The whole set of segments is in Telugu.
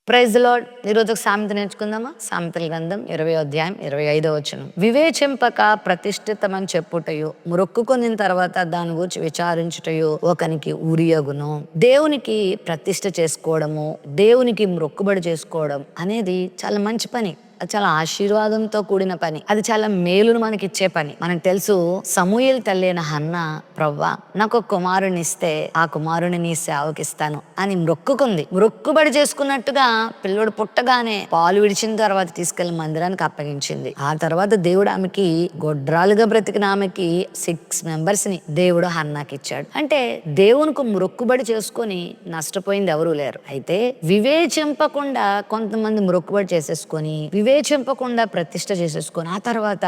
Praise the lord. ఈరోజు ఒక సామెత నేర్చుకుందామా? సామెతల గ్రంథం 20వ అధ్యాయం 25వ వచనం. వివేచింపక ప్రతిష్ఠితమని చెప్పుటయు, మ్రొక్కుకొనిన తర్వాత దాని గురించి విచారించుటయు ఒకనికి ఉరియగును. దేవునికి ప్రతిష్ఠ చేసుకోవడము, దేవునికి మ్రొక్కుబడి చేసుకోవడం అనేది చాలా మంచి పని. అది చాలా ఆశీర్వాదంతో కూడిన పని. అది చాలా మేలును మనకిచ్చే పని. మనకు తెలుసు, సమూయేలు తల్లి అయిన హన్నా, ప్రవ్వా నాకు ఒక కుమారుని ఇస్తే ఆ కుమారుని నీ సేవకిస్తాను అని మ్రొక్కుకుంది. మ్రొక్కుబడి చేసుకున్నట్టుగా పిల్లోడు పుట్టగానే పాలు విడిచిన తర్వాత తీసుకెళ్లి మందిరానికి అప్పగించింది. ఆ తర్వాత దేవుడు ఆమెకి గొడ్రాలుగా బ్రతికిన ఆమెకి 6 మెంబర్స్ ని దేవుడు హన్నాకి ఇచ్చాడు. అంటే దేవునికి మ్రొక్కుబడి చేసుకొని నష్టపోయింది ఎవరూ లేరు. అయితే వివేచింపకుండా కొంతమంది మ్రొక్కుబడి చేసేసుకొని, వివేచింపకుండా ప్రతిష్ఠ చేసేసుకొని, ఆ తర్వాత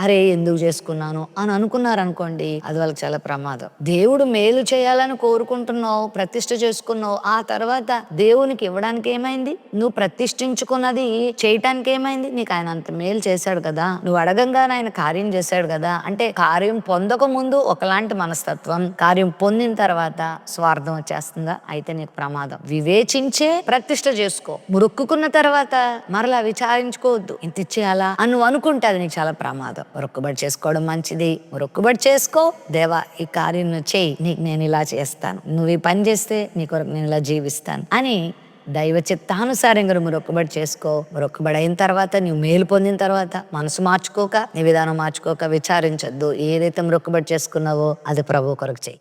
అరే ఎందుకు చేసుకున్నాను అని అనుకున్నారనుకోండి, అది వాళ్ళకి చాలా ప్రమాదం. దేవుడు మేలు చేయాలని కోరుకుంటున్నావు, ప్రతిష్ఠ చేసుకున్నావు, ఆ తర్వాత దేవునికి ఇవ్వడానికి ఏమైంది? నువ్వు ప్రతిష్ఠించుకున్నది చేయటానికి ఏమైంది? నీకు ఆయన అంత మేలు చేశాడు కదా, నువ్వు అడగంగానే ఆయన కార్యం చేశాడు కదా. అంటే కార్యం పొందక ముందు ఒకలాంటి మనస్తత్వం, కార్యం పొందిన తర్వాత స్వార్థం వచ్చేస్తుందా? అయితే నీకు ప్రమాదం. వివేచించే ప్రతిష్ఠ చేసుకో. మురుక్కున్న తర్వాత మరలా విచారించుకోవద్దు, ఇంత ఇచ్చేయాలా అని నువ్వు అనుకుంటే అది నీకు చాలా ప్రమాదం. మొక్కుబడి చేసుకోవడం మంచిది. మొక్కుబడి చేసుకో, దేవా ఈ కార్యం నువ్వు చేయి, నీకు నేను ఇలా చేస్తాను, నువ్వు ఈ పని చేస్తే నీ కొరకు నేను ఇలా జీవిస్తాను అని దైవ చిత్తానుసారంగా నువ్వు మొక్కుబడి చేసుకో. మొక్కుబడి అయిన తర్వాత, నువ్వు మేలు పొందిన తర్వాత మనసు మార్చుకోక, నీ విధానం మార్చుకోక, విచారించొద్దు. ఏదైతే మొక్కుబడి చేసుకున్నావో అది ప్రభు కొరకు చేయి.